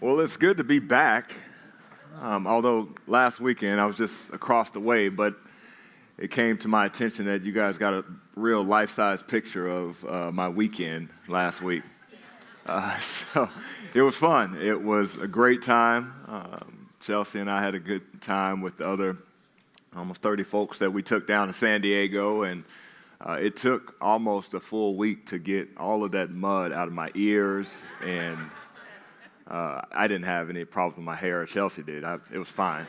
Well, it's good to be back. Although last weekend I was just across the way, but it came to my attention that you guys got a real life-size picture of my weekend last week. So it was fun. It was a great time. Chelsea and I had a good time with the other almost 30 folks that we took down to San Diego, and it took almost a full week to get all of that mud out of my ears, and I didn't have any problem with my hair. Chelsea did. It was fine.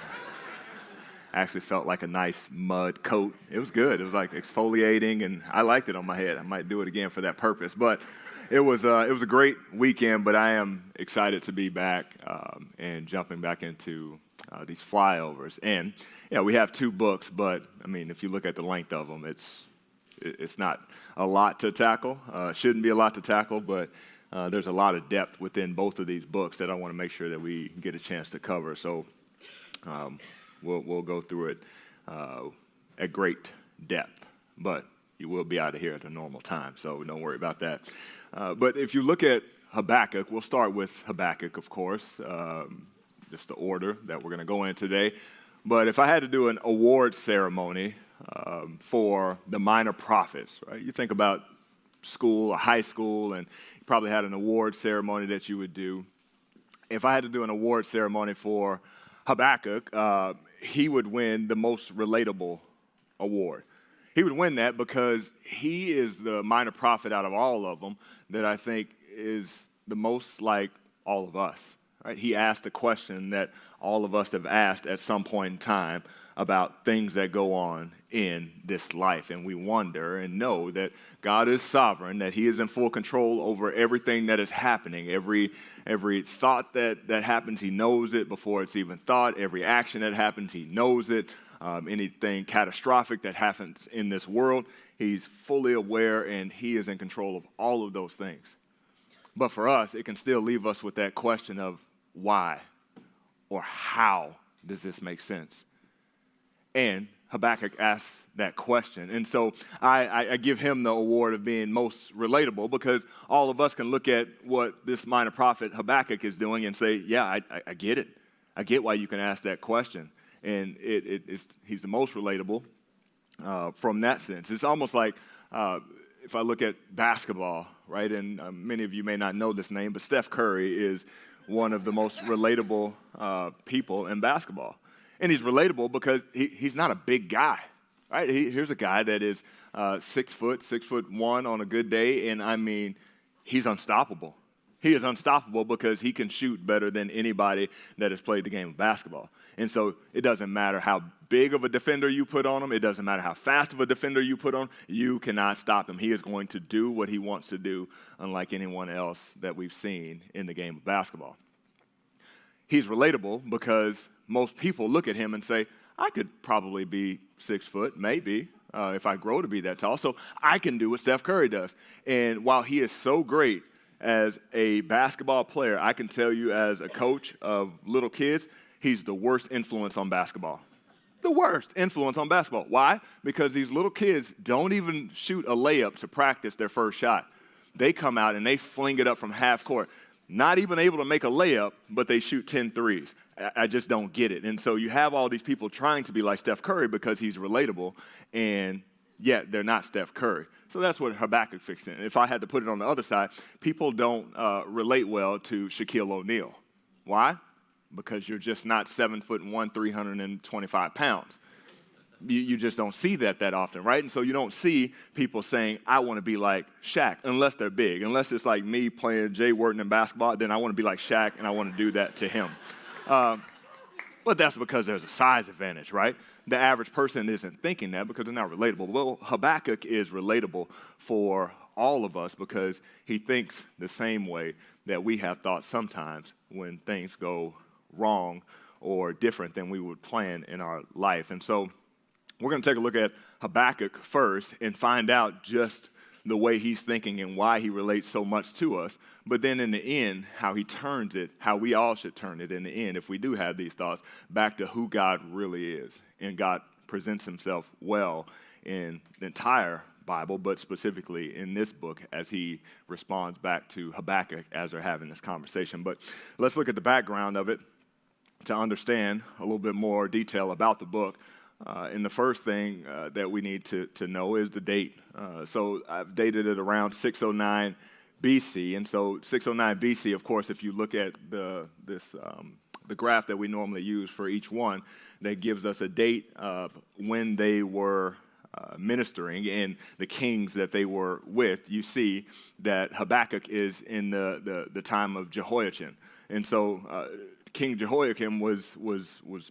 I actually felt like a nice mud coat. It was good. It was like exfoliating, and I liked it on my head. I might do it again for that purpose. But it was a great weekend, but I am excited to be back and jumping back into these flyovers. And, we have two books, but, if you look at the length of them, it's not a lot to tackle. Shouldn't be a lot to tackle, but there's a lot of depth within both of these books that I want to make sure that we get a chance to cover. So we'll go through it at great depth, but you will be out of here at a normal time, so don't worry about that. But if you look at Habakkuk, we'll start with Habakkuk, of course, just the order that we're going to go in today. But if I had to do an award ceremony for the minor prophets, right? You think about school or high school, and you probably had an award ceremony that you would do. If I had to do an award ceremony for Habakkuk, he would win the most relatable award. He would win that because he is the minor prophet out of all of them that I think is the most like all of us. Right? He asked a question that all of us have asked at some point in time about things that go on in this life. And we wonder and know that God is sovereign, that he is in full control over everything that is happening. Every thought that happens, he knows it before it's even thought. Every action that happens, he knows it. Anything catastrophic that happens in this world, he's fully aware, and he is in control of all of those things. But for us, it can still leave us with that question of why or how does this make sense? And Habakkuk asks that question. And so I give him the award of being most relatable because all of us can look at what this minor prophet Habakkuk is doing and say, yeah, I get it. I get why you can ask that question. And he's the most relatable from that sense. It's almost like if I look at basketball, right? And many of you may not know this name, but Steph Curry is one of the most relatable people in basketball. And he's relatable because he's not a big guy, right? Here's a guy that is 6 foot, 6'1" on a good day, and he's unstoppable. He is unstoppable because he can shoot better than anybody that has played the game of basketball. And so it doesn't matter how big of a defender you put on him. It doesn't matter how fast of a defender you put on. You cannot stop him. He is going to do what he wants to do, unlike anyone else that we've seen in the game of basketball. He's relatable because most people look at him and say, I could probably be 6 foot, maybe, if I grow to be that tall. So I can do what Steph Curry does. And while he is so great as a basketball player, I can tell you as a coach of little kids, he's the worst influence on basketball. The worst influence on basketball. Why? Because these little kids don't even shoot a layup to practice their first shot. They come out and they fling it up from half court. Not even able to make a layup, but they shoot 10 threes. I just don't get it. And so you have all these people trying to be like Steph Curry because he's relatable, and yet they're not Steph Curry. So that's what Habakkuk fixed in. If I had to put it on the other side, people don't relate well to Shaquille O'Neal. Why? Because you're just not 7'1", 325 pounds. You just don't see that often, right? And so you don't see people saying, I want to be like Shaq, unless they're big. Unless it's like me playing Jay Wharton in basketball, then I want to be like Shaq, and I want to do that to him. But that's because there's a size advantage, right? The average person isn't thinking that because they're not relatable. Well, Habakkuk is relatable for all of us because he thinks the same way that we have thought sometimes when things go wrong or different than we would plan in our life. And so we're going to take a look at Habakkuk first and find out just the way he's thinking and why he relates so much to us. But then in the end, how he turns it, how we all should turn it in the end, if we do have these thoughts, back to who God really is. And God presents himself well in the entire Bible, but specifically in this book as he responds back to Habakkuk as they're having this conversation. But let's look at the background of it to understand a little bit more detail about the book. And the first thing that we need to know is the date. So I've dated it around 609 BC. And so 609 BC, of course, if you look at the graph that we normally use for each one, that gives us a date of when they were ministering and the kings that they were with. You see that Habakkuk is in the time of Jehoiachin. And so King Jehoiakim was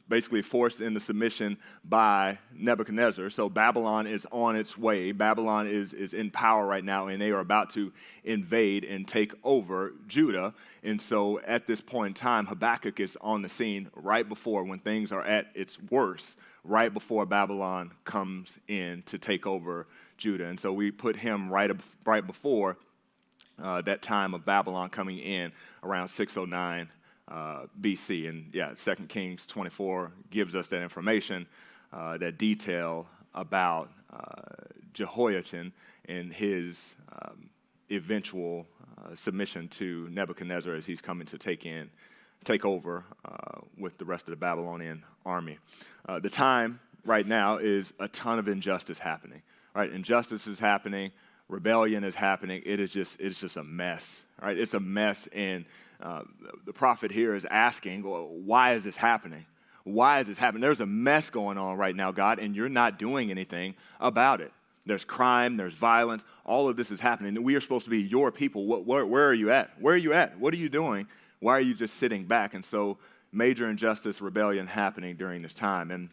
basically forced into submission by Nebuchadnezzar. So Babylon is on its way. Babylon is in power right now, and they are about to invade and take over Judah. And so at this point in time, Habakkuk is on the scene right before, when things are at its worst, right before Babylon comes in to take over Judah. And so we put him right before that time of Babylon coming in around 609 BC. And 2 Kings 24 gives us that information, that detail about Jehoiachin and his eventual submission to Nebuchadnezzar as he's coming to take over with the rest of the Babylonian army. The time right now is a ton of injustice happening. Right? Injustice is happening. Rebellion is happening. It's just a mess. Right? It's a mess, and the prophet here is asking, well, why is this happening? Why is this happening? There's a mess going on right now, God, and you're not doing anything about it. There's crime, there's violence, all of this is happening. And we are supposed to be your people. Where are you at? Where are you at? What are you doing? Why are you just sitting back? And so major injustice, rebellion happening during this time. And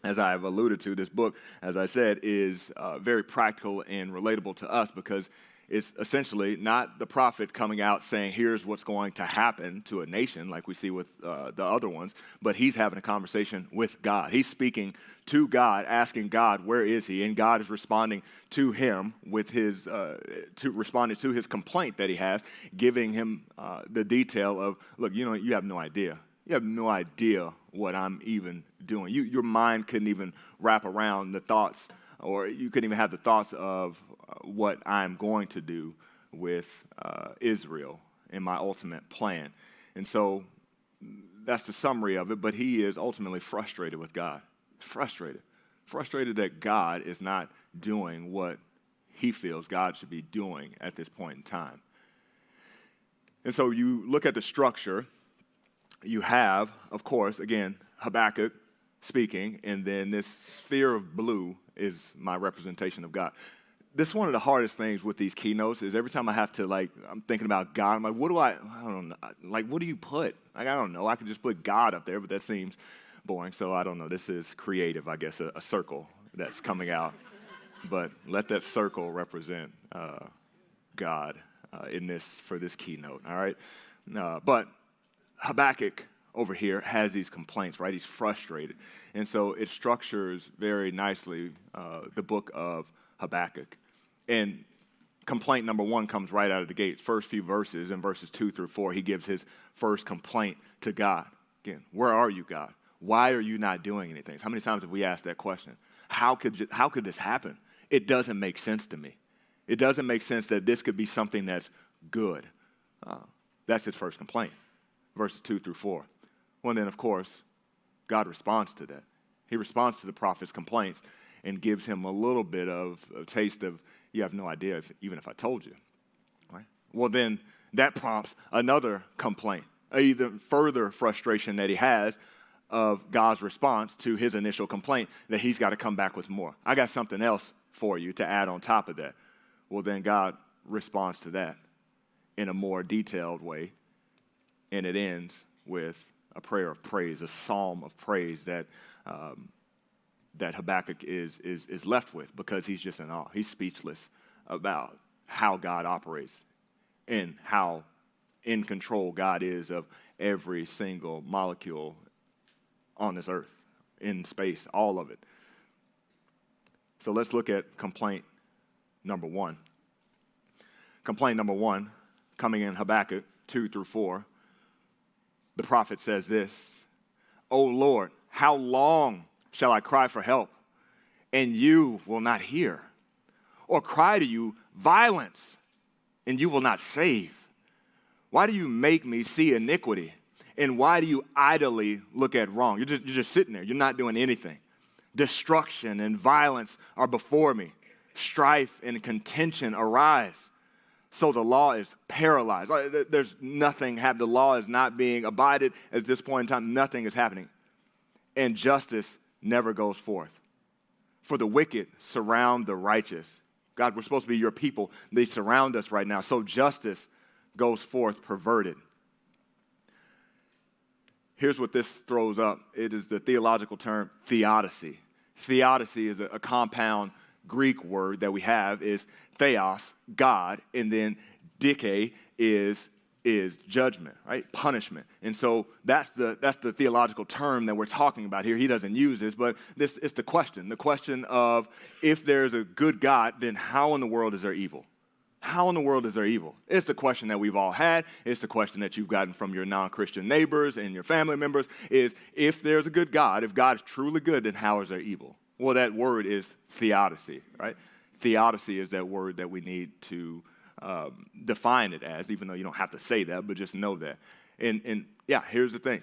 as I've alluded to, this book, as I said, is very practical and relatable to us, because it's essentially not the prophet coming out saying, here's what's going to happen to a nation like we see with the other ones, but he's having a conversation with God. He's speaking to God, asking God, where is he? And God is responding to him with responding to his complaint that he has, giving him the detail of, look, you have no idea. You have no idea what I'm even doing. Your mind couldn't even wrap around the thoughts, or you couldn't even have the thoughts of what I'm going to do with Israel in my ultimate plan. And so that's the summary of it, but he is ultimately frustrated with God. Frustrated that God is not doing what he feels God should be doing at this point in time. And so you look at the structure. You have, of course, again, Habakkuk speaking, and then this sphere of blue is my representation of God. This is one of the hardest things with these keynotes is every time I have to, I'm thinking about God, I'm like, I don't know, what do you put? I don't know. I could just put God up there, but that seems boring, so I don't know. This is creative, I guess, a circle that's coming out. But let that circle represent God for this keynote, all right? But Habakkuk over here has these complaints, right? He's frustrated. And so it structures very nicely the book of Habakkuk. And complaint number one comes right out of the gate. First few verses, in verses 2 through 4, he gives his first complaint to God. Again, where are you, God? Why are you not doing anything? How many times have we asked that question? How could this happen? It doesn't make sense to me. It doesn't make sense that this could be something that's good. That's his first complaint, verses 2 through 4. Well, then, of course, God responds to that. He responds to the prophet's complaints and gives him a little bit of a taste of, you have no idea even if I told you. Right? Well, then that prompts another complaint, even further frustration that he has of God's response to his initial complaint, that he's got to come back with more. I got something else for you to add on top of that. Well, then God responds to that in a more detailed way, and it ends with a prayer of praise, a psalm of praise that Habakkuk is left with, because he's just in awe. He's speechless about how God operates and how in control God is of every single molecule on this earth, in space, all of it. So let's look at complaint number one. Complaint number one, coming in Habakkuk 2 through 4, the prophet says this: "O Lord, how long shall I cry for help, and you will not hear? or cry to you violence, and you will not save? Why do you make me see iniquity? And why do you idly look at wrong? You're just sitting there. You're not doing anything. Destruction and violence are before me. Strife and contention arise. So the law is paralyzed. There's nothing happening. The law is not being abided at this point in time. Nothing is happening. And justice never goes forth. For the wicked surround the righteous. God, we're supposed to be your people. They surround us right now. So justice goes forth perverted. Here's what this throws up. It is the theological term theodicy. Theodicy is a compound Greek word that we have, is theos, God, and then dike is judgment, right? Punishment. And so that's the theological term that we're talking about here. He doesn't use this, but this is the question. The question of, if there's a good God, then how in the world is there evil? How in the world is there evil? It's the question that we've all had. It's the question that you've gotten from your non-Christian neighbors and your family members is, if there's a good God, if God is truly good, then how is there evil? Well, that word is theodicy, right? Theodicy is that word that we need to define it as, even though you don't have to say that, but just know that. And yeah, here's the thing.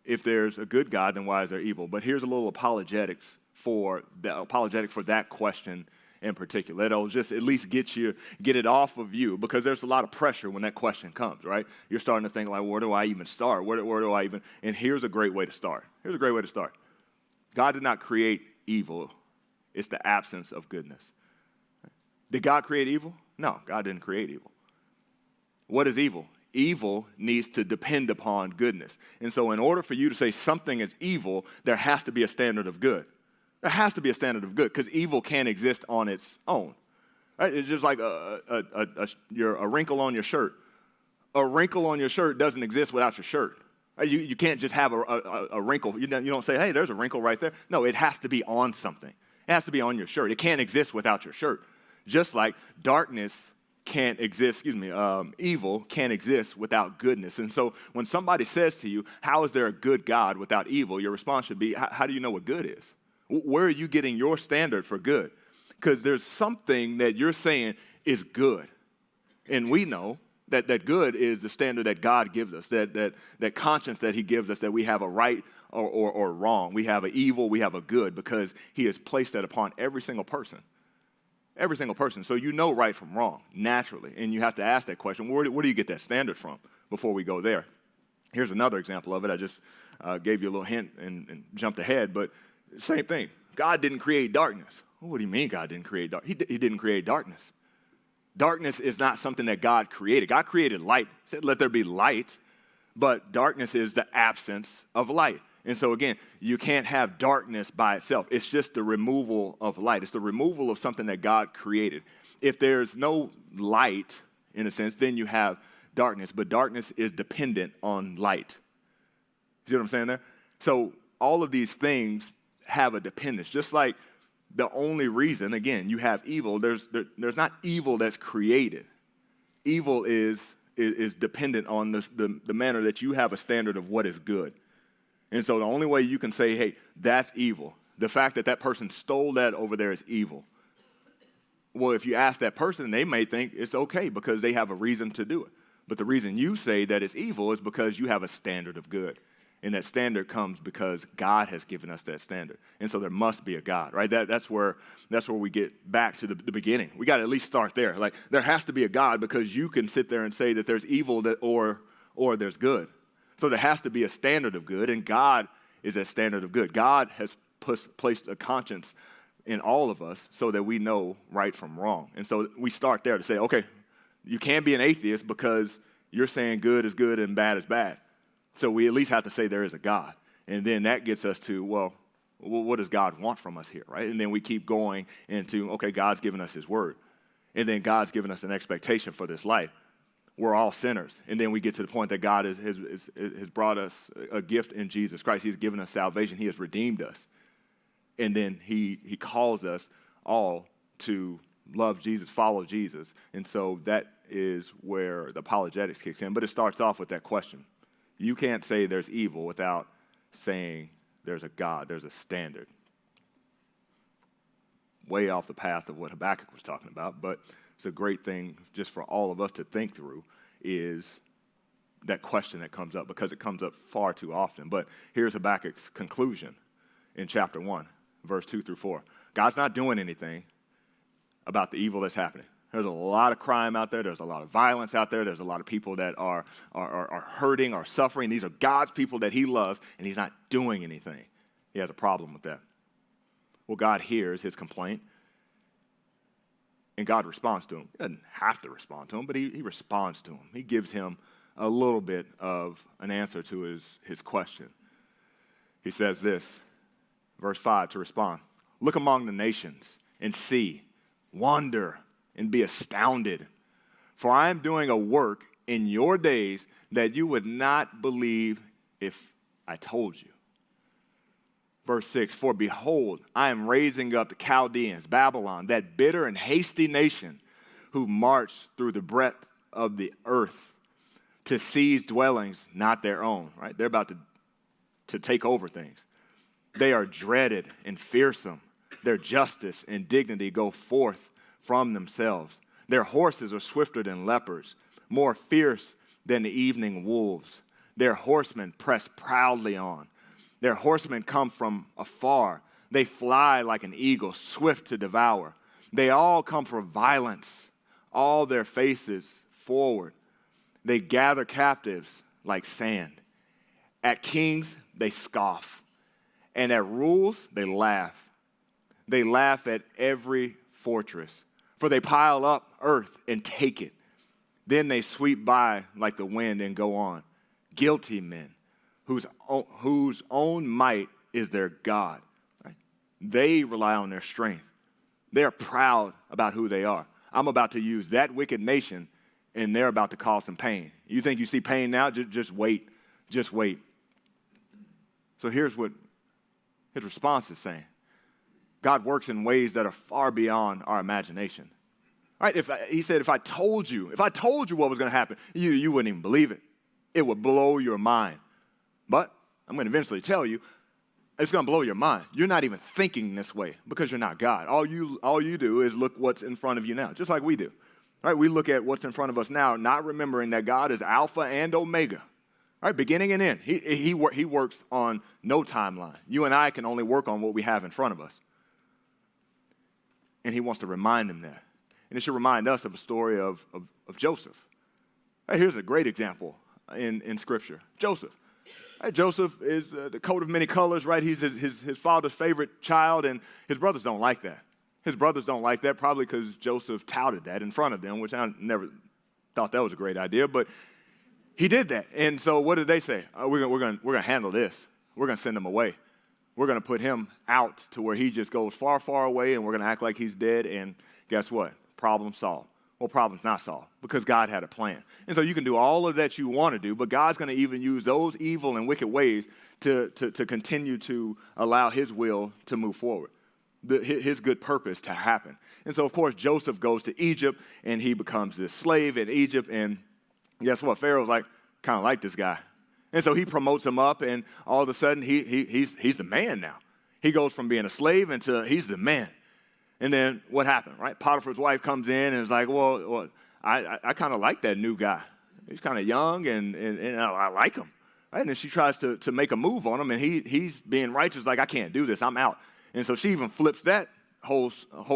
If there's a good God, then why is there evil? But here's a little apologetics for that question in particular. It'll just at least get it off of you, because there's a lot of pressure when that question comes, right? You're starting to think like, where do I even start? Where do I even? And here's a great way to start. God did not create evil. It's the absence of goodness. Did God create evil? No, God didn't create evil. What is evil? Evil needs to depend upon goodness. And so in order for you to say something is evil, there has to be a standard of good. There has to be a standard of good, because evil can't exist on its own. Right? It's just like a wrinkle on your shirt. A wrinkle on your shirt doesn't exist without your shirt. Right? You can't just have a wrinkle. You don't say, hey, there's a wrinkle right there. No, it has to be on something. It has to be on your shirt. It can't exist without your shirt. Just like darkness can't exist, evil can't exist without goodness. And so when somebody says to you, how is there a good God without evil? Your response should be, how do you know what good is? Where are you getting your standard for good? Because there's something that you're saying is good. And we know that good is the standard that God gives us, that conscience that he gives us, that we have a right or wrong. We have an evil, we have a good, because he has placed that upon every single person. Every single person. So you know right from wrong, naturally. And you have to ask that question, where do you get that standard from, before we go there? Here's another example of it. I just gave you a little hint and jumped ahead, but same thing. God didn't create darkness. What do you mean God didn't create darkness? He didn't create darkness. Darkness is not something that God created. God created light. He said, let there be light. But darkness is the absence of light. And so again, you can't have darkness by itself. It's just the removal of light. It's the removal of something that God created. If there's no light, in a sense, then you have darkness. But darkness is dependent on light. You see what I'm saying there? So all of these things have a dependence. Just like the only reason, again, you have evil, there's not evil that's created. Evil is dependent on the manner that you have a standard of what is good. And so the only way you can say, hey, that's evil, the fact that person stole that over there is evil. Well, if you ask that person, they may think it's okay because they have a reason to do it. But the reason you say that it's evil is because you have a standard of good. And that standard comes because God has given us that standard. And so there must be a God, right? That's where we get back to the beginning. We got to at least start there. Like, there has to be a God, because you can sit there and say that there's evil or there's good. So there has to be a standard of good, and God is a standard of good. God has placed a conscience in all of us so that we know right from wrong. And so we start there to say, okay, you can't be an atheist because you're saying good is good and bad is bad. So we at least have to say there is a God. And then that gets us to, well, what does God want from us here, right? And then we keep going into, okay, God's given us his word. And then God's given us an expectation for this life. We're all sinners. And then we get to the point that God has brought us a gift in Jesus Christ. He's given us salvation. He has redeemed us. And then he calls us all to love Jesus, follow Jesus. And so that is where the apologetics kicks in. But it starts off with that question. You can't say there's evil without saying there's a God, there's a standard. way off the path of what Habakkuk was talking about, but it's a great thing just for all of us to think through is that question that comes up because it comes up far too often. But here's Habakkuk's conclusion in chapter 1, verse 2 through 4. God's not doing anything about the evil that's happening. There's a lot of crime out there. There's a lot of violence out there. There's a lot of people that are hurting or suffering. These are God's people that he loves, and he's not doing anything. He has a problem with that. Well, God hears his complaint, and God responds to him. He doesn't have to respond to him, but he responds to him. He gives him a little bit of an answer to his question. He says this, verse 5, to respond. Look among the nations and see, wonder, and be astounded. For I am doing a work in your days that you would not believe if I told you. Verse 6, for behold, I am raising up the Chaldeans, Babylon, that bitter and hasty nation who marched through the breadth of the earth to seize dwellings not their own, right? They're about to take over things. They are dreaded and fearsome. Their justice and dignity go forth from themselves. Their horses are swifter than leopards, more fierce than the evening wolves. Their horsemen press proudly on. Their horsemen come from afar. They fly like an eagle, swift to devour. They all come for violence, all their faces forward. They gather captives like sand. At kings, they scoff. And at rules, they laugh. They laugh at every fortress, for they pile up earth and take it. Then they sweep by like the wind and go on. Guilty men, whose own might is their God. Right? They rely on their strength. They're proud about who they are. I'm about to use that wicked nation, and they're about to cause some pain. You think you see pain now? Just wait. Just wait. So here's what his response is saying. God works in ways that are far beyond our imagination. Right? He said, if I told you what was going to happen, you wouldn't even believe it. It would blow your mind. But I'm going to eventually tell you, it's going to blow your mind. You're not even thinking this way because you're not God. All you do is look what's in front of you now, just like we do. Right? We look at what's in front of us now, not remembering that God is Alpha and Omega. Right? Beginning and end. He works on no timeline. You and I can only work on what we have in front of us. And he wants to remind them that. And it should remind us of a story of Joseph. Right, here's a great example in Scripture. Joseph. Right, Joseph is the coat of many colors, right? He's his father's favorite child, and his brothers don't like that. His brothers don't like that probably because Joseph touted that in front of them, which I never thought that was a great idea, but he did that. And so what did they say? We're gonna handle this. We're going to send him away. We're going to put him out to where he just goes far, far away, and we're going to act like he's dead, and guess what? Problem solved. Well, problem's not solved because God had a plan. And so you can do all of that you want to do, but God's going to even use those evil and wicked ways to continue to allow his will to move forward, his good purpose to happen. And so, of course, Joseph goes to Egypt, and he becomes this slave in Egypt, and guess what? Pharaoh's kind of like this guy. And so he promotes him up, and all of a sudden, he's the man now. He goes from being a slave into he's the man. And then what happened, right? Potiphar's wife comes in and is like, well I kind of like that new guy. He's kind of young, and I like him. Right? And then she tries to make a move on him, and he's being righteous, like, I can't do this. I'm out. And so she even flips that whole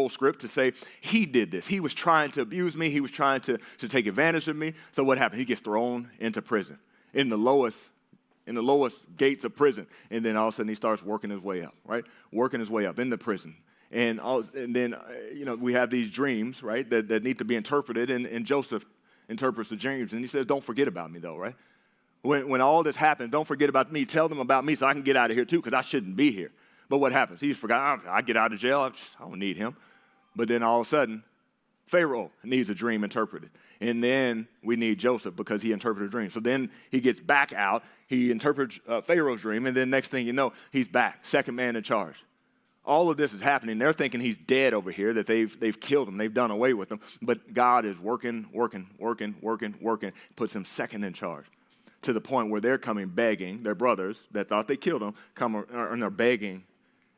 script to say, he did this. He was trying to abuse me. He was trying to take advantage of me. So what happened? He gets thrown into prison, in the lowest gates of prison. And then all of a sudden he starts working his way up, right? Working his way up into prison. And then we have these dreams, right, that need to be interpreted. And Joseph interprets the dreams. And he says, don't forget about me, though, right? When all this happens, don't forget about me. Tell them about me so I can get out of here, too, because I shouldn't be here. But what happens? He's forgot, I get out of jail. I don't need him. But then all of a sudden, Pharaoh needs a dream interpreted. And then we need Joseph because he interpreted a dream. So then he gets back out. He interprets Pharaoh's dream. And then next thing you know, he's back, second man in charge. All of this is happening. They're thinking he's dead over here, that they've killed him. They've done away with him. But God is working, puts him second in charge to the point where they're coming begging, their brothers that thought they killed him, and they're begging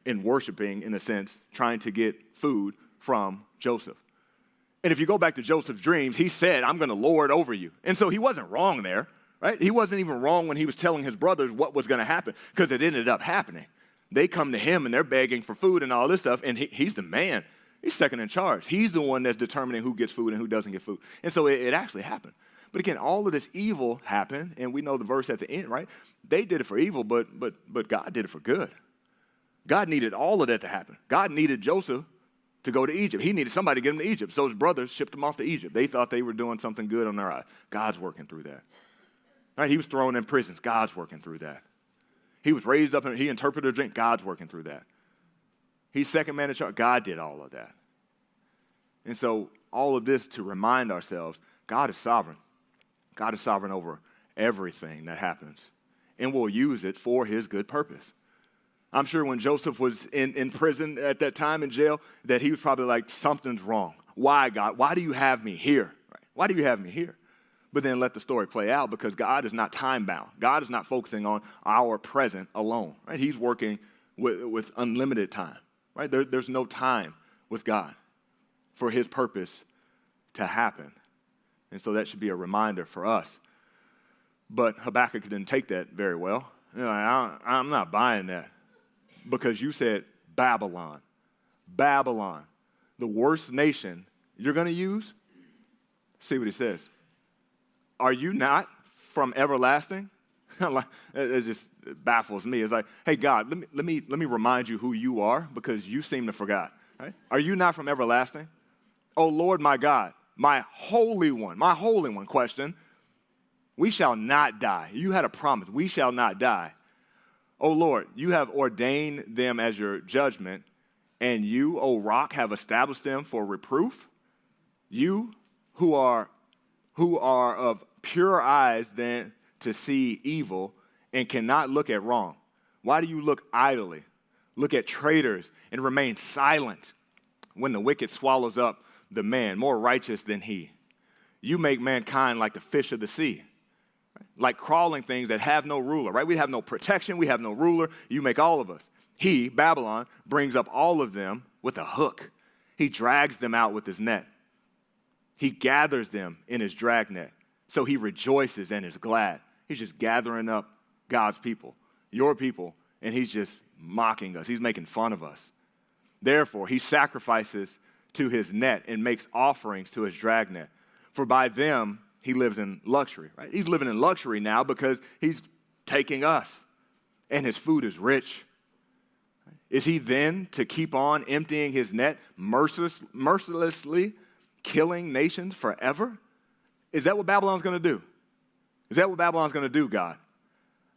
and worshiping, in a sense, trying to get food from Joseph. And if you go back to Joseph's dreams, he said, I'm going to lord over you. And so he wasn't wrong there, right? He wasn't even wrong when he was telling his brothers what was going to happen, because it ended up happening. They come to him and they're begging for food and all this stuff, and he's the man. He's second in charge. He's the one that's determining who gets food and who doesn't get food. And so it actually happened. But again, all of this evil happened, and we know the verse at the end, right? They did it for evil, but God did it for good. God needed all of that to happen. God needed Joseph to go to Egypt. He needed somebody to get him to Egypt. So his brothers shipped him off to Egypt. They thought they were doing something good on their eye. God's working through that. Right? He was thrown in prisons. God's working through that. He was raised up and he interpreted a dream. God's working through that. He's second man in charge. God did all of that. And so all of this to remind ourselves, God is sovereign. God is sovereign over everything that happens, and will use it for his good purpose. I'm sure when Joseph was in prison at that time, in jail, that he was probably like, something's wrong. Why, God? Why do you have me here? Right? Why do you have me here? But then let the story play out, because God is not time-bound. God is not focusing on our present alone. Right? He's working with unlimited time. Right? There's no time with God for his purpose to happen. And so that should be a reminder for us. But Habakkuk didn't take that very well. You know, I'm not buying that, because you said Babylon. Babylon, the worst nation you're going to use? See what he says. Are you not from everlasting? It just baffles me. It's like, hey, God, let me remind you who you are, because you seem to forgot. Right? Are you not from everlasting? Oh, Lord, my God, my Holy One, question. We shall not die. You had a promise. We shall not die. Oh, Lord, you have ordained them as your judgment, and you, O rock, have established them for reproof. You who are of pure eyes then to see evil and cannot look at wrong. Why do you look idly, look at traitors, and remain silent when the wicked swallows up the man more righteous than he? You make mankind like the fish of the sea, right? Like crawling things that have no ruler, right? We have no protection, we have no ruler. You make all of us. He, Babylon, brings up all of them with a hook. He drags them out with his net. He gathers them in his dragnet. So he rejoices and is glad. He's just gathering up God's people, your people, and he's just mocking us. He's making fun of us. Therefore, he sacrifices to his net and makes offerings to his dragnet. For by them, he lives in luxury, right? He's living in luxury now because he's taking us, and his food is rich. Is he then to keep on emptying his net, mercilessly killing nations forever? Is that what Babylon's going to do? Is that what Babylon's going to do, God?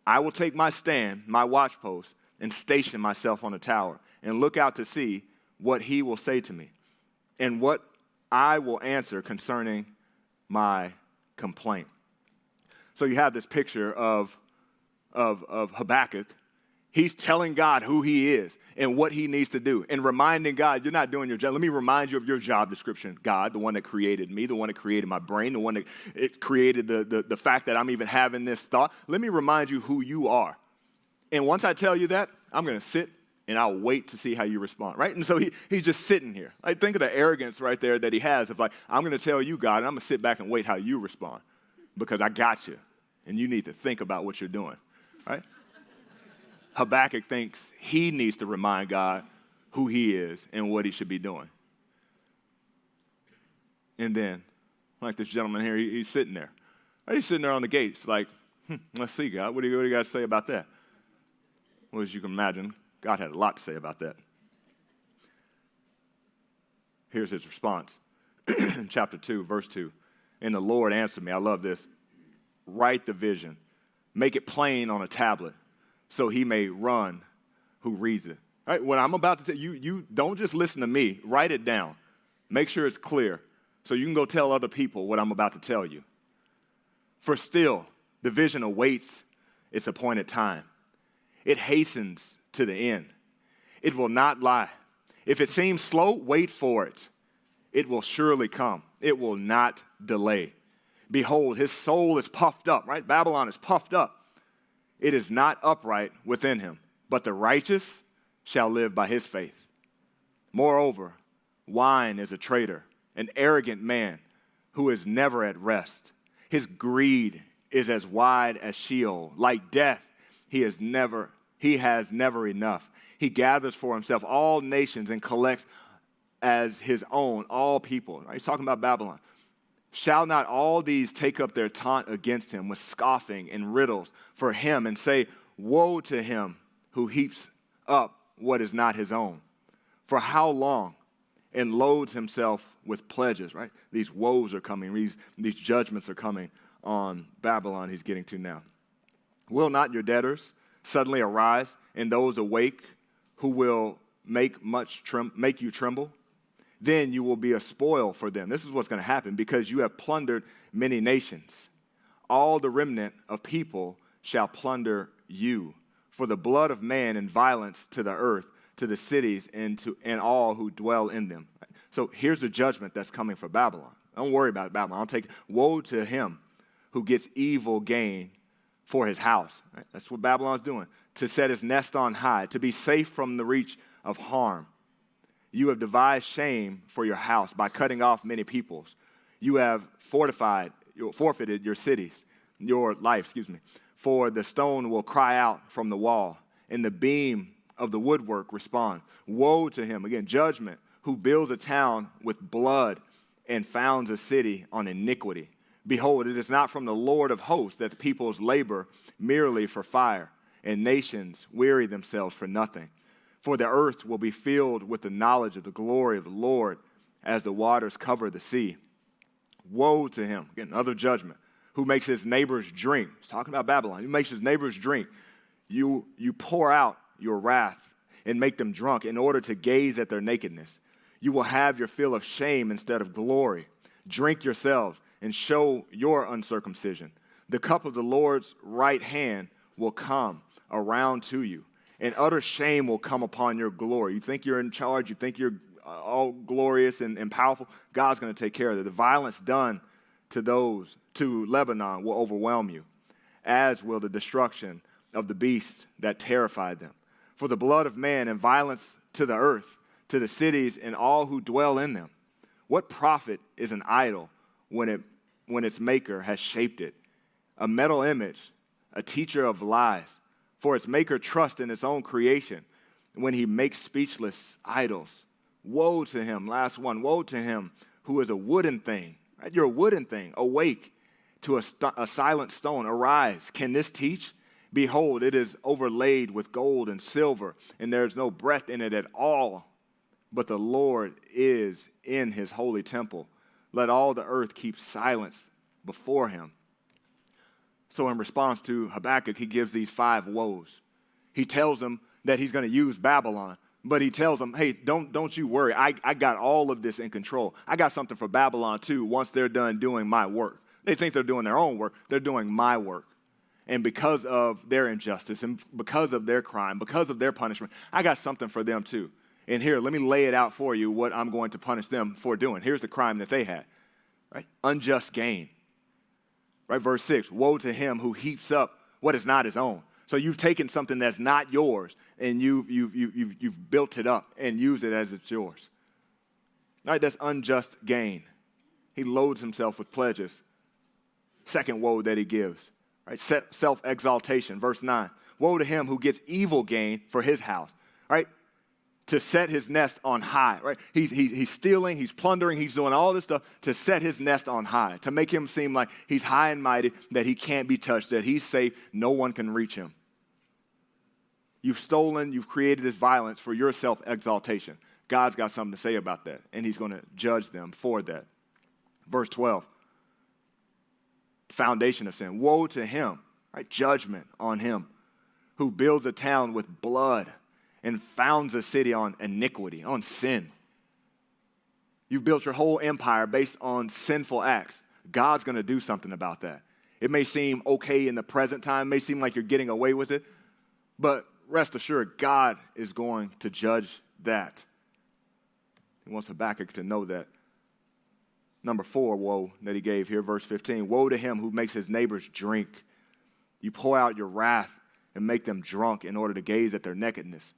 I will take my stand, my watch post, and station myself on the tower and look out to see what he will say to me and what I will answer concerning my complaint. So you have this picture of Habakkuk. He's telling God who he is and what he needs to do and reminding God, you're not doing your job. Let me remind you of your job description, God, the one that created me, the one that created my brain, the one that it created the fact that I'm even having this thought. Let me remind you who you are. And once I tell you that, I'm going to sit and I'll wait to see how you respond, right? And so he's just sitting here. Like, think of the arrogance right there that he has of like, I'm going to tell you, God, and I'm going to sit back and wait how you respond because I got you, and you need to think about what you're doing, right? Habakkuk thinks he needs to remind God who he is and what he should be doing. And then, like this gentleman here, he's sitting there. He's sitting there on the gates like, let's see, God, what do you got to say about that? Well, as you can imagine, God had a lot to say about that. Here's his response. Chapter 2, verse 2. And the Lord answered me, I love this, write the vision, make it plain on a tablet, so he may run who reads it. All right, what I'm about to tell you, you don't just listen to me. Write it down. Make sure it's clear so you can go tell other people what I'm about to tell you. For still, the vision awaits its appointed time. It hastens to the end. It will not lie. If it seems slow, wait for it. It will surely come. It will not delay. Behold, his soul is puffed up, right? Babylon is puffed up. It is not upright within him, but the righteous shall live by his faith. Moreover, wine is a traitor, an arrogant man who is never at rest. His greed is as wide as Sheol. Like death, he has never enough. He gathers for himself all nations and collects as his own all people. Right? He's talking about Babylon. Shall not all these take up their taunt against him with scoffing and riddles for him and say, woe to him who heaps up what is not his own? For how long? And loads himself with pledges, right? These woes are coming. These judgments are coming on Babylon he's getting to now. Will not your debtors suddenly arise, and those awake who will make you tremble? Then you will be a spoil for them. This is what's going to happen because you have plundered many nations. All the remnant of people shall plunder you. For the blood of man and violence to the earth, to the cities, and all who dwell in them. So here's the judgment that's coming for Babylon. Don't worry about Babylon. I'll take it. Woe to him who gets evil gain for his house. Right? That's what Babylon's doing. To set his nest on high, to be safe from the reach of harm. You have devised shame for your house by cutting off many peoples. You have forfeited your cities, your life, For the stone will cry out from the wall, and the beam of the woodwork respond. Woe to him, again, judgment, who builds a town with blood and founds a city on iniquity. Behold, it is not from the Lord of hosts that the peoples labor merely for fire, and nations weary themselves for nothing. For the earth will be filled with the knowledge of the glory of the Lord as the waters cover the sea. Woe to him, again, another judgment, who makes his neighbors drink. He's talking about Babylon. He makes his neighbors drink. You pour out your wrath and make them drunk in order to gaze at their nakedness. You will have your fill of shame instead of glory. Drink yourselves and show your uncircumcision. The cup of the Lord's right hand will come around to you, and utter shame will come upon your glory. You think you're in charge, you think you're all glorious and powerful. God's going to take care of it. The violence done to Lebanon will overwhelm you, as will the destruction of the beasts that terrified them. For the blood of man and violence to the earth, to the cities and all who dwell in them. What profit is an idol when its maker has shaped it? A metal image, a teacher of lies. For its maker trusts in its own creation when he makes speechless idols. Woe to him, last one, woe to him who is a wooden thing. Right? You're a wooden thing. Awake to a silent stone. Arise. Can this teach? Behold, it is overlaid with gold and silver, and there is no breath in it at all. But the Lord is in his holy temple. Let all the earth keep silence before him. So in response to Habakkuk, he gives these 5 woes. He tells them that he's going to use Babylon, but he tells them, hey, don't you worry. I got all of this in control. I got something for Babylon too once they're done doing my work. They think they're doing their own work. They're doing my work. And because of their injustice and because of their crime, because of their punishment, I got something for them too. And here, let me lay it out for you what I'm going to punish them for doing. Here's the crime that they had, right? Unjust gain. Right, verse 6, woe to him who heaps up what is not his own. So you've taken something that's not yours and you've built it up and used it as it's yours. Right, that's unjust gain. He loads himself with pledges. Second woe that he gives, right? Self-exaltation, verse 9. Woe to him who gets evil gain for his house, right? To set his nest on high, right? He's stealing, he's plundering, he's doing all this stuff to set his nest on high, to make him seem like he's high and mighty, that he can't be touched, that he's safe, no one can reach him. You've stolen, you've created this violence for your self-exaltation. God's got something to say about that, and he's going to judge them for that. Verse 12, foundation of sin. Woe to him, right? Judgment on him who builds a town with blood and founds a city on iniquity, on sin. You've built your whole empire based on sinful acts. God's going to do something about that. It may seem okay in the present time, it may seem like you're getting away with it, but rest assured, God is going to judge that. He wants Habakkuk to know that. Number 4, woe that he gave here, verse 15. Woe to him who makes his neighbors drink. You pour out your wrath and make them drunk in order to gaze at their nakedness.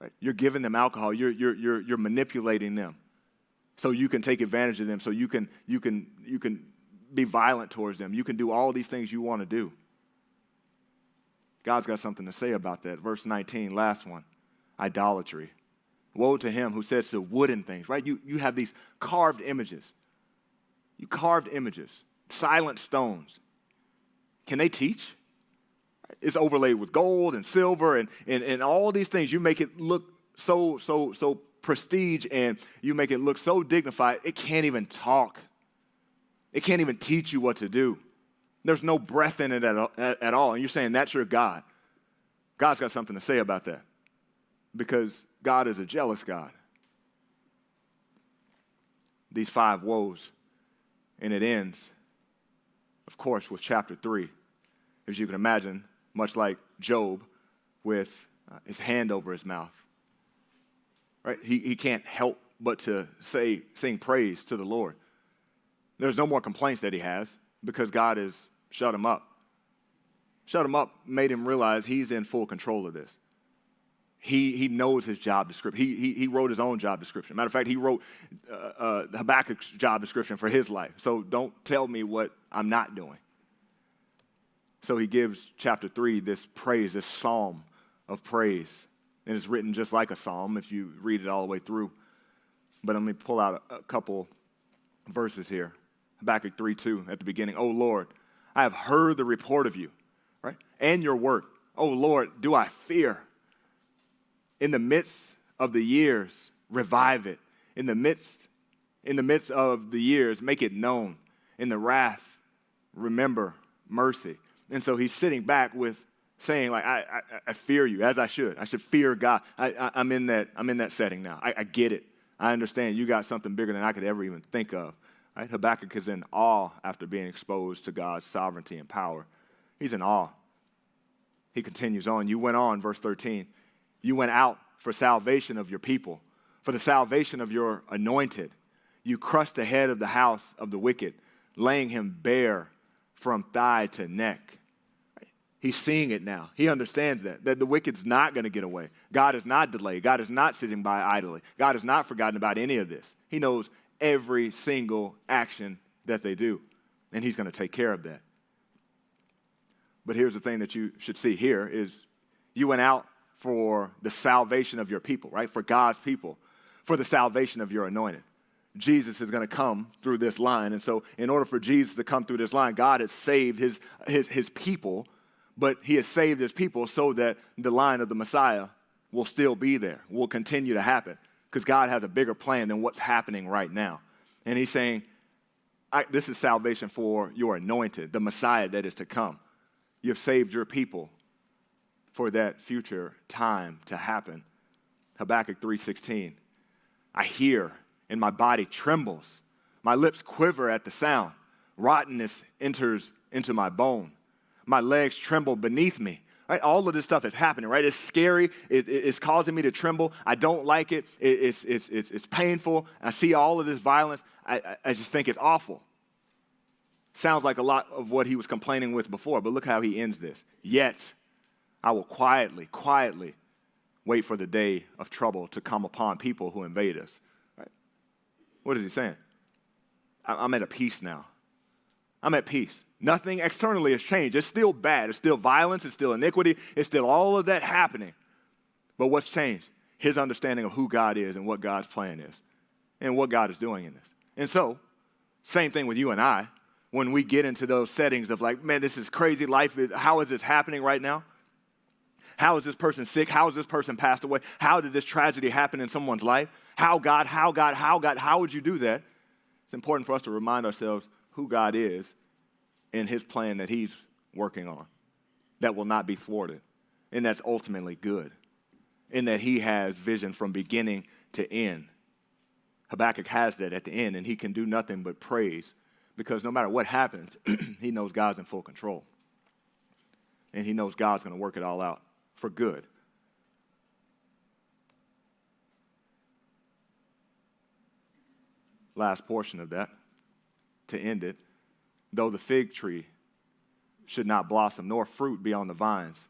Right? You're giving them alcohol. You're manipulating them so you can take advantage of them, so you can be violent towards them. You can do all these things you want to do. God's got something to say about that. Verse 19, last one, idolatry. Woe to him who says to wooden things, right? You have these carved images. You carved images, silent stones. Can they teach? It's overlaid with gold and silver and all these things. You make it look so prestige, and you make it look so dignified. It can't even talk. It can't even teach you what to do. There's no breath in it at all. And you're saying that's your God. God's got something to say about that, because God is a jealous God. These 5 woes, and it ends, of course, with chapter 3. As you can imagine, much like Job, with his hand over his mouth. Right? He can't help but to sing praise to the Lord. There's no more complaints that he has, because God has shut him up. Shut him up, made him realize he's in full control of this. He knows his job description. He wrote his own job description. Matter of fact, he wrote Habakkuk's job description for his life. So don't tell me what I'm not doing. So he gives chapter 3 this praise, this psalm of praise. And it's written just like a psalm if you read it all the way through. But let me pull out a couple verses here. Habakkuk 3:2 at the beginning. "O Lord, I have heard the report of you," right? "And your work. O Lord, do I fear. In the midst of the years, revive it. In the midst of the years, make it known. In the wrath, remember mercy." And so he's sitting back with saying, like, I fear you, as I should. I should fear God. I'm in that setting now. I get it. I understand you got something bigger than I could ever even think of. Right? Habakkuk is in awe after being exposed to God's sovereignty and power. He's in awe. He continues on. "You went on," verse 13. "You went out for salvation of your people, for the salvation of your anointed. You crushed the head of the house of the wicked, laying him bare from thigh to neck." Right? He's seeing it now. He understands that the wicked's not going to get away. God is not delayed. God is not sitting by idly. God has not forgotten about any of this. He knows every single action that they do, and he's going to take care of that. But here's the thing that you should see here is you went out for the salvation of your people, right? For God's people, for the salvation of your anointed. Jesus is going to come through this line. And so in order for Jesus to come through this line, God has saved his people, but he has saved his people so that the line of the Messiah will still be there, will continue to happen, because God has a bigger plan than what's happening right now. And he's saying, this is salvation for your anointed, the Messiah that is to come. You've saved your people for that future time to happen. Habakkuk 3:16. "I hear, and my body trembles. My lips quiver at the sound. Rottenness enters into my bone. My legs tremble beneath me." Right? All of this stuff is happening, right? It's scary. It's causing me to tremble. I don't like it. It's painful. I see all of this violence. I just think it's awful. Sounds like a lot of what he was complaining with before, but look how he ends this. "Yet I will quietly wait for the day of trouble to come upon people who invade us." Right? What is he saying? I'm at a peace now. I'm at peace. Nothing externally has changed. It's still bad. It's still violence. It's still iniquity. It's still all of that happening. But what's changed? His understanding of who God is and what God's plan is and what God is doing in this. And so, same thing with you and I. When we get into those settings of like, man, this is crazy life. How is this happening right now? How is this person sick? How is this person passed away? How did this tragedy happen in someone's life? How would you do that? It's important for us to remind ourselves who God is and his plan that he's working on that will not be thwarted, and that's ultimately good, and that he has vision from beginning to end. Habakkuk has that at the end, and he can do nothing but praise, because no matter what happens, he knows God's in full control, and he knows God's going to work it all out for good. Last portion of that, to end it. "Though the fig tree should not blossom, nor fruit be on the vines,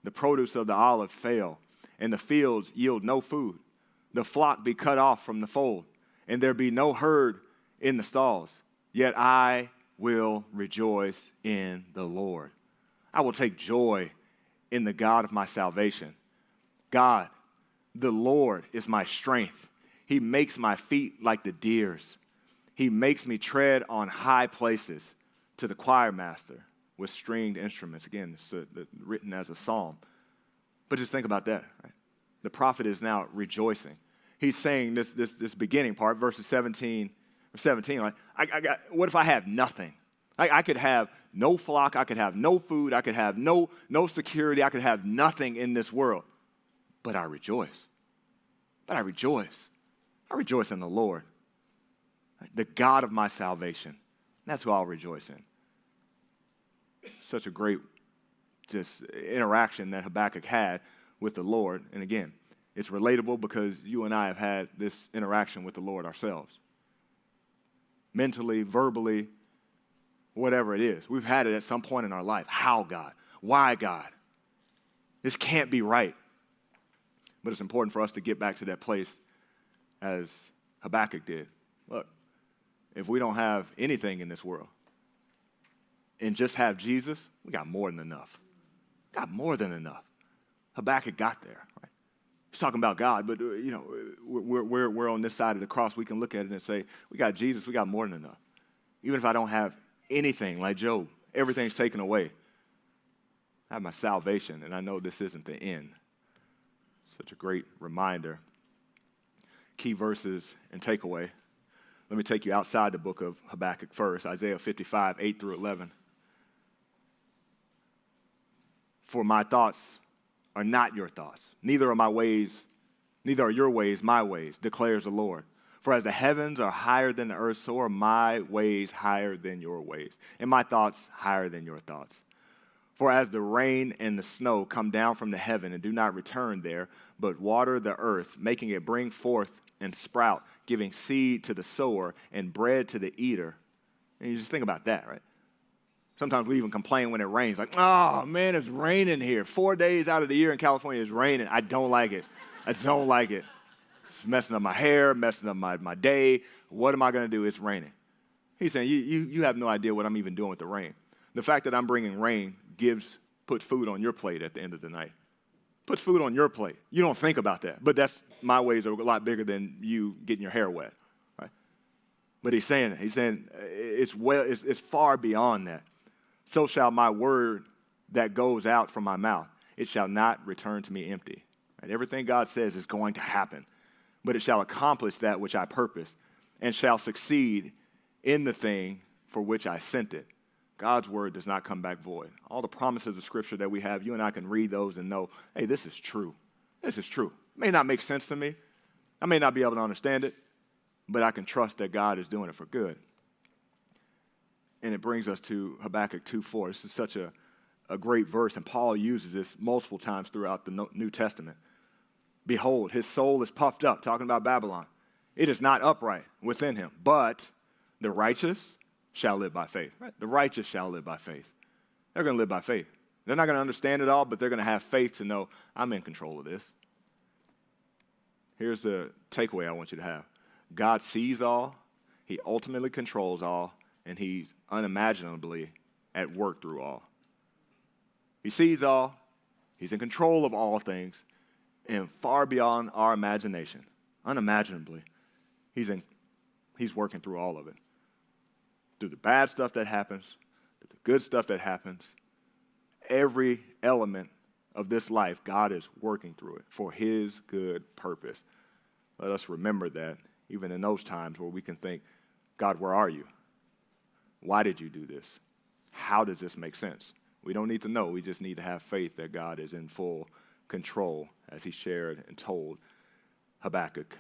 the produce of the olive fail, and the fields yield no food. The flock be cut off from the fold, and there be no herd in the stalls. Yet I will rejoice in the Lord. I will take joy in the God of my salvation. God, the Lord, is my strength. He makes my feet like the deer's. He makes me tread on high places. To the choir master with stringed instruments. Again, it's written as a psalm. But just think about that. Right? The prophet is now rejoicing. He's saying this beginning part, verses 17, like, what if I have nothing? I could have no flock, I could have no food, I could have no security, I could have nothing in this world. But I rejoice. I rejoice in the Lord, the God of my salvation. That's who I'll rejoice in. Such a great just interaction that Habakkuk had with the Lord. And again, it's relatable because you and I have had this interaction with the Lord ourselves. Mentally, verbally, whatever it is. We've had it at some point in our life. How, God? Why, God? This can't be right. But it's important for us to get back to that place as Habakkuk did. Look, if we don't have anything in this world and just have Jesus, we got more than enough. Habakkuk got there. Right? He's talking about God, but we're on this side of the cross. We can look at it and say, we got Jesus, we got more than enough. Even if I don't have anything like Job, everything's taken away. I have my salvation, and I know this isn't the end. Such a great reminder. Key verses and takeaway. Let me take you outside the book of Habakkuk first, Isaiah 55, 8 through 11. For my thoughts are not your thoughts, neither are your ways my ways, declares the Lord. For as the heavens are higher than the earth, so are my ways higher than your ways, and my thoughts higher than your thoughts. For as the rain and the snow come down from the heaven and do not return there, but water the earth, making it bring forth and sprout, giving seed to the sower and bread to the eater. And you just think about that, right? Sometimes we even complain when it rains, like, oh, man, it's raining here. 4 days out of the year in California it's raining. I don't like it. It's messing up my hair, messing up my day. What am I going to do? It's raining. He's saying, you have no idea what I'm even doing with the rain. The fact that I'm bringing rain puts food on your plate at the end of the night. Puts food on your plate. You don't think about that. But my ways are a lot bigger than you getting your hair wet. Right? But he's saying it's far beyond that. So shall my word that goes out from my mouth, it shall not return to me empty. Right? Everything God says is going to happen, but it shall accomplish that which I purpose and shall succeed in the thing for which I sent it. God's word does not come back void. All the promises of Scripture that we have, you and I can read those and know, hey, this is true. This is true. It may not make sense to me. I may not be able to understand it, but I can trust that God is doing it for good. And it brings us to Habakkuk 2:4. This is such a great verse, and Paul uses this multiple times throughout the New Testament. Behold, his soul is puffed up, talking about Babylon. It is not upright within him, but the righteous shall live by faith. Right? The righteous shall live by faith. They're going to live by faith. They're not going to understand it all, but they're going to have faith to know I'm in control of this. Here's the takeaway I want you to have. God sees all, he ultimately controls all, and he's unimaginably at work through all. He sees all, he's in control of all things, and far beyond our imagination, unimaginably, he's working through all of it. Through the bad stuff that happens, through the good stuff that happens, every element of this life, God is working through it for his good purpose. Let us remember that even in those times where we can think, God, where are you? Why did you do this? How does this make sense? We don't need to know. We just need to have faith that God is in full control as he shared and told Habakkuk.